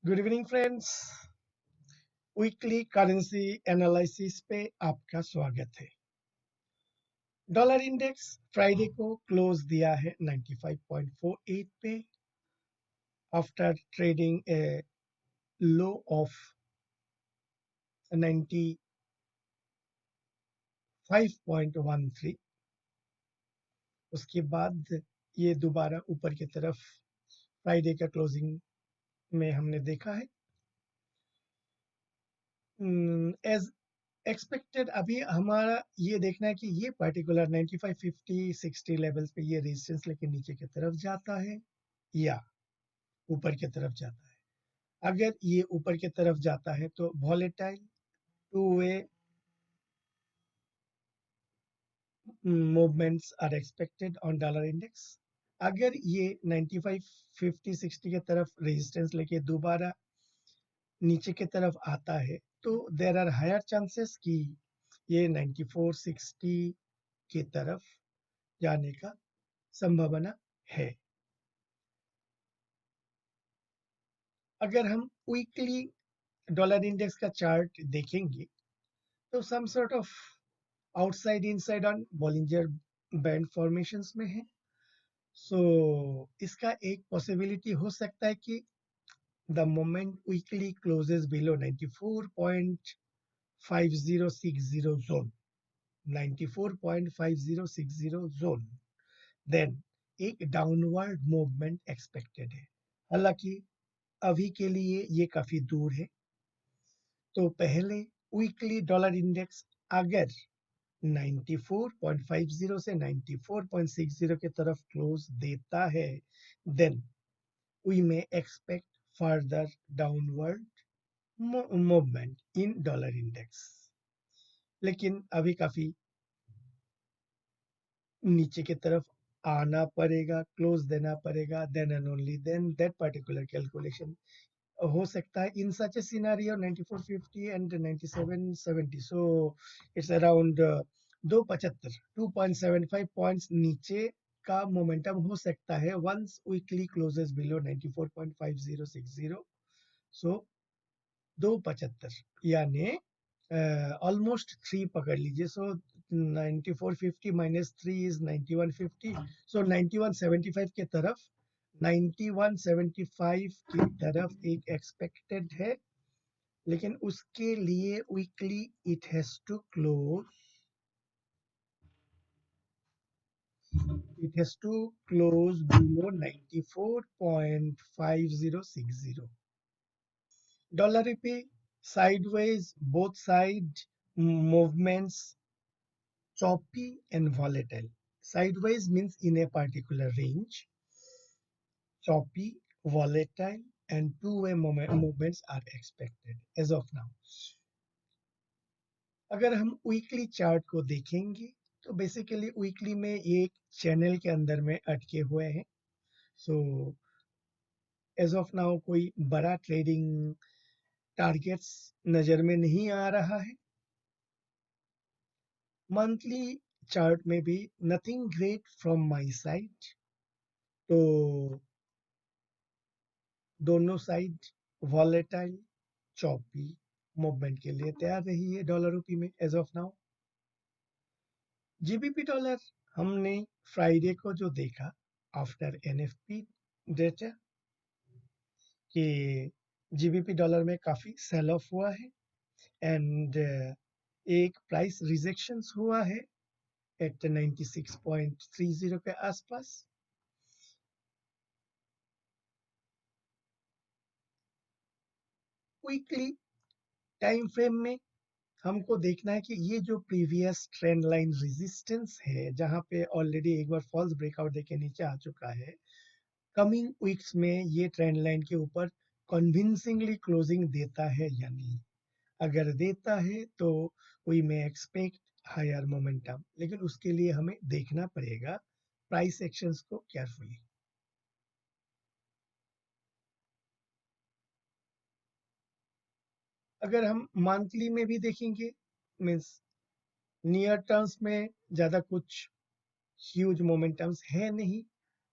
Good evening friends. Weekly currency analysis पे आपका स्वागत है। डॉलर इंडेक्स फ्राइडे को क्लोज दिया है 95.48 पे after trading A low of 95.13। उसके बाद ये दोबारा ऊपर की तरफ फ्राइडे का क्लोजिंग में हमने देखा है। एज एक्सपेक्टेड अभी हमारा ये देखना है कि ये पर्टिकुलर 95, 50, 60 लेवल्स पे ये रेजिस्टेंस लेके नीचे की तरफ जाता है या ऊपर की तरफ जाता है। अगर ये ऊपर की तरफ जाता है तो volatile two way movements are expected on dollar index. अगर ये 95, 50, 60 की तरफ रेजिस्टेंस लेके दोबारा नीचे की तरफ आता है तो देर आर हायर चांसेस कि ये 94, 60 की तरफ जाने का संभावना है। अगर हम वीकली डॉलर इंडेक्स का चार्ट देखेंगे तो some sort of outside inside on Bollinger band formations में है। सो इसका एक पॉसिबिलिटी हो सकता है कि the moment weekly closes below 94.5060 zone, 94.5060 zone, then एक डाउनवर्ड मूवमेंट एक्सपेक्टेड है। हालांकि अभी के लिए ये काफी दूर है। तो पहले वीकली डॉलर इंडेक्स अगर 94.50 से 94.60 की तरफ क्लोज देता है then we may expect further downward movement in dollar index. लेकिन अभी काफी नीचे की तरफ आना पड़ेगा, क्लोज देना पड़ेगा, then and only then that particular calculation हो सकता है in such a scenario 9450 and 9770। So it's around 275 2.75 points नीचे का मोमेंटम हो सकता है once weekly closes below 94.5060। So 275 यानी ऑलमोस्ट 3 पकड़ लीजिए। सो 9450 माइनस 3 इज 9150। सो 9175 की तरफ 9175 की तरफ एक एक्सपेक्टेड है। लेकिन उसके लिए weekly it has to close below 94.5060। Dollar पे sideways both side movements choppy and volatile. Sideways means in a particular range, choppy, volatile, and two-way movements are expected as of now. अगर हम weekly chart को देखेंगे तो basically weekly में ये एक channel के अंदर में अटके हुए हैं। सो एज ऑफ नाउ कोई बड़ा ट्रेडिंग टारगेट्स नजर में नहीं आ रहा है। मंथली चार्ट में भी nothing great from my side. तो दोनों साइड वॉलेटाइल चॉपी मूवमेंट के लिए तैयार रही है डॉलर रूपी में as of now. GBP dollar हमने फ्राइडे को जो देखा आफ्टर एनएफपी डेटा कि जीबीपी डॉलर में काफी सेल ऑफ हुआ है एंड एक प्राइस रिजेक्शंस हुआ है एट 96.30 के आसपास। वीकली टाइम फ्रेम में हमको देखना है कि ये जो प्रीवियस ट्रेंड लाइन रेजिस्टेंस है जहां पे ऑलरेडी एक बार फॉल्स ब्रेकआउट देके नीचे आ चुका है, कमिंग वीक्स में ये ट्रेंड लाइन के ऊपर कन्विंसिंगली क्लोजिंग देता है या नहीं। अगर देता है तो we may expect higher momentum, लेकिन उसके लिए हमें देखना पड़ेगा प्राइस एक्शंस को केयरफुली। अगर हम मंथली में भी देखेंगे मीन्स नियर टर्म्स में ज्यादा कुछ ह्यूज मोमेंटम्स है नहीं।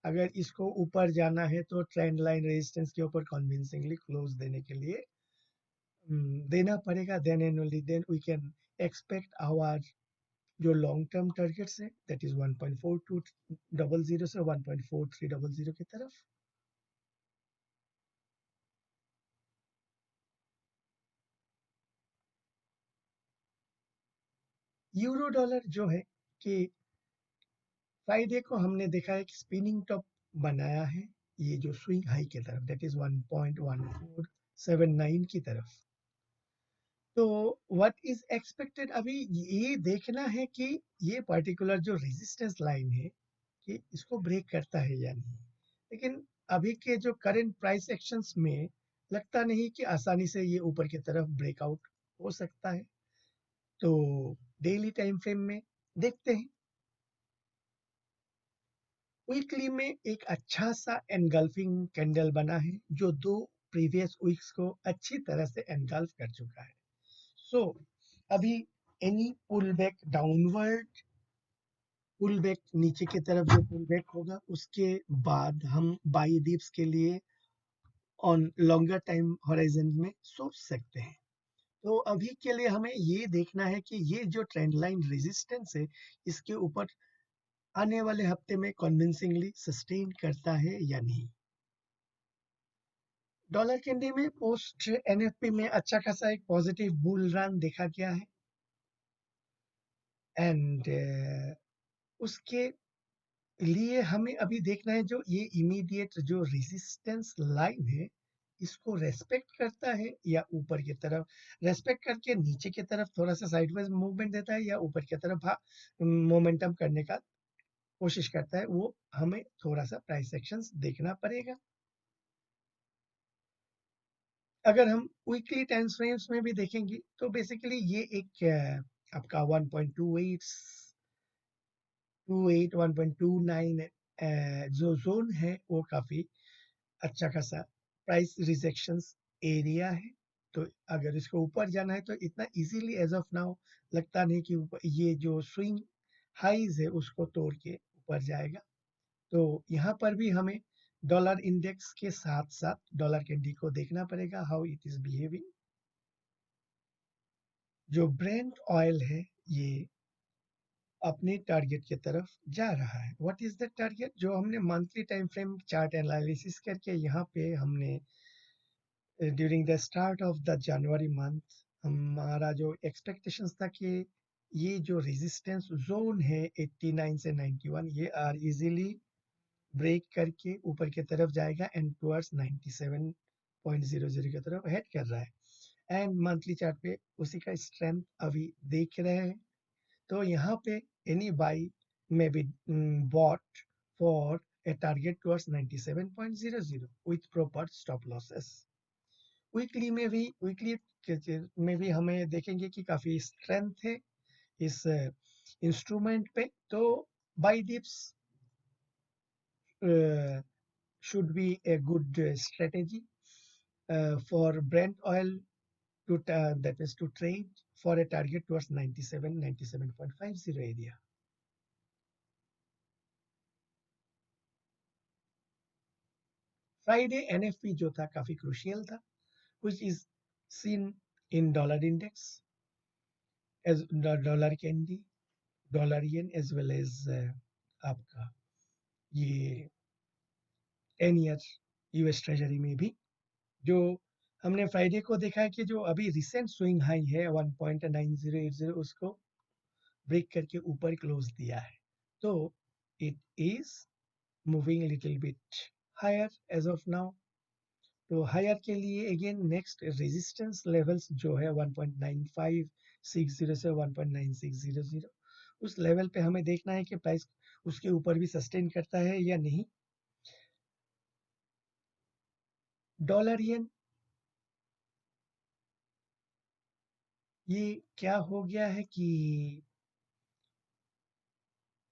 अगर इसको ऊपर जाना है तो ट्रेंड लाइन रेजिस्टेंस के ऊपर कन्विंसिंगली क्लोज देने के लिए देना पड़ेगा, then and only then we can expect our जो लॉन्ग टर्म टारगेट्स है दैट इज 1.4200 से 1.4300 की तरफ। यूरो डॉलर जो है कि फ्राइडे को हमने देखा है कि स्पिनिंग टॉप बनाया है, ये जो स्विंग हाई की तरफ दैट इज 1.1479 की तरफ। तो व्हाट इज एक्सपेक्टेड अभी ये देखना है कि ये पर्टिकुलर जो रेजिस्टेंस लाइन है कि इसको ब्रेक करता है या नहीं। लेकिन अभी के जो करंट प्राइस एक्शंस में लगता नहीं कि आसानी से ये ऊपर की तरफ ब्रेकआउट हो सकता है। तो डेली टाइम फ्रेम में देखते हैं। वीकली में एक अच्छा सा एनगल्फिंग कैंडल बना है जो दो प्रीवियस वीक्स को अच्छी तरह से एनगल्फ कर चुका है। सो अभी any pull back downward, pull back नीचे की तरफ जो पुल बैक होगा उसके बाद हम बाई डिप्स के लिए ऑन लॉन्गर टाइम होराइजन में सोच सकते हैं। तो अभी के लिए हमें ये देखना है कि ये जो ट्रेंड लाइन रेजिस्टेंस है इसके ऊपर आने वाले हफ्ते में कन्विंसिंगली सस्टेन करता है या नहीं। डॉलर कैंडी में पोस्ट एनएफपी में अच्छा खासा एक पॉजिटिव बुल रन देखा गया है एंड उसके लिए हमें अभी देखना है जो ये इमीडिएट जो रेजिस्टेंस लाइन है इसको रेस्पेक्ट करता है या ऊपर की तरफ रेस्पेक्ट करके नीचे की तरफ थोड़ा सा साइडवेज मूवमेंट देता है या ऊपर की तरफ मोमेंटम करने का कोशिश करता है, वो हमें थोड़ा सा प्राइस एक्शंस देखना पड़ेगा। अगर हम वीकली टाइम फ्रेम्स में भी देखेंगे तो बेसिकली ये एक आपका 1.28 1.29 जो जोन है वो काफी अच्छा खासा प्राइस रिजेक्शंस एरिया है। तो अगर इसको ऊपर जाना है तो इतना इजीली एज ऑफ नाउ लगता नहीं कि ऊपर ये जो स्विंग हाइज है उसको तोड़ के ऊपर जाएगा। तो यहाँ पर भी हमें डॉलर इंडेक्स के साथ साथ डॉलर कैंडी को देखना पड़ेगा हाउ इट इज बिहेविंग। जो ब्रेंट ऑयल है ये अपने टारगेट की तरफ जा रहा है। व्हाट इज द टारगेट जो हमने monthly time frame chart analysis करके यहाँ पे हमने during the start of the January month हमारा जो एक्सपेक्टेशंस था कि ये जो रेजिस्टेंस जोन है 89 से 91 ये आर इजीली ब्रेक करके ऊपर की तरफ जाएगा एंड टुवर्ड्स 97.00 की तरफ हेड कर रहा है एंड मंथली चार्ट पे उसी का स्ट्रेंथ अभी देख रहे हैं। तो यहाँ पे एनी बाई में be bought for a target towards 97.00 with proper stop losses। Weekly में भी हमें देखेंगे कि काफी स्ट्रेंथ है इस इंस्ट्रूमेंट पे। तो by dips should be a good strategy for Brent oil to that is to trade for a target towards 97.50 area। Friday NFP जो था काफी क्रूशियल था which is seen in dollar index as dollar candy, dollar yen as well as आपका ये 10 year US treasury में भी जो हमने फ्राइडे को देखा है कि जो अभी रिसेंट स्विंग हाई है 1.9080 उसको ब्रेक करके ऊपर क्लोज दिया है। तो it is moving little bit higher as of now. तो हायर के लिए अगेन नेक्स्ट रेजिस्टेंस लेवल्स जो है 1.9560 से 1.9600 उस लेवल पे हमें देखना है कि प्राइस उसके ऊपर भी सस्टेन करता है या नहीं। डॉलर येन ये क्या हो गया है कि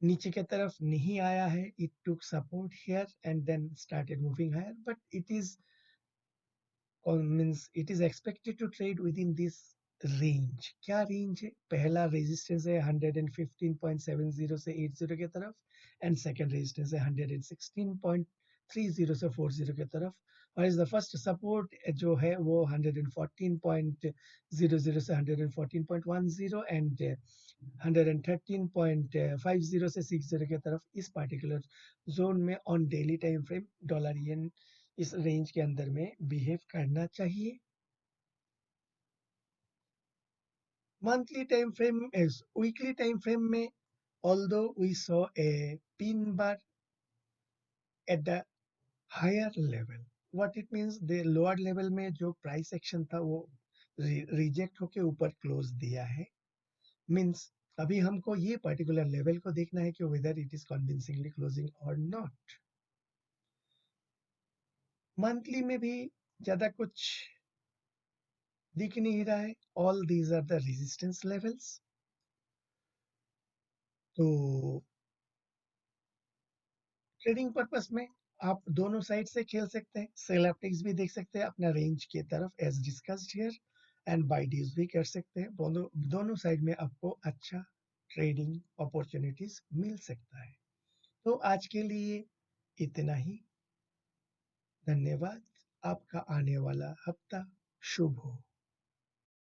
नीचे की तरफ नहीं आया है, it took support here and then started moving higher but it is means it is expected to trade within this range। क्या रेंज है? पहला रेजिस्टेंस है 115.70 से 80 की तरफ एंड सेकंड रेजिस्टेंस है 116.30 से 40 के तरफ, और इज द फर्स्ट सपोर्ट जो है वो 114.00 से 114.10 एंड 113.50 से 60 के तरफ इस पार्टिकुलर जोन में on daily time frame dollar yen इस रेंज के अंदर में बिहेव करना चाहिए. Monthly time frame is weekly time frame में although we saw a pin bar at the higher level, what it means the lower level में जो price action था वो reject होके ऊपर close दिया है, means अभी हमको ये particular level को देखना है कि whether it is convincingly closing or not. Monthly में भी ज़्यादा कुछ दिख नहीं रहा है, all these are the resistance levels. तो ट्रेडिंग पर्पस में आप दोनों साइड से खेल सकते हैं, सेल एप्टिक्स भी देख सकते हैं अपना रेंज की तरफ as discussed here, and buy dips भी कर सकते हैं. दोनों साइड में आपको अच्छा ट्रेडिंग अपॉर्चुनिटीज मिल सकता है. तो आज के लिए इतना ही. धन्यवाद. आपका आने वाला हफ्ता शुभ हो.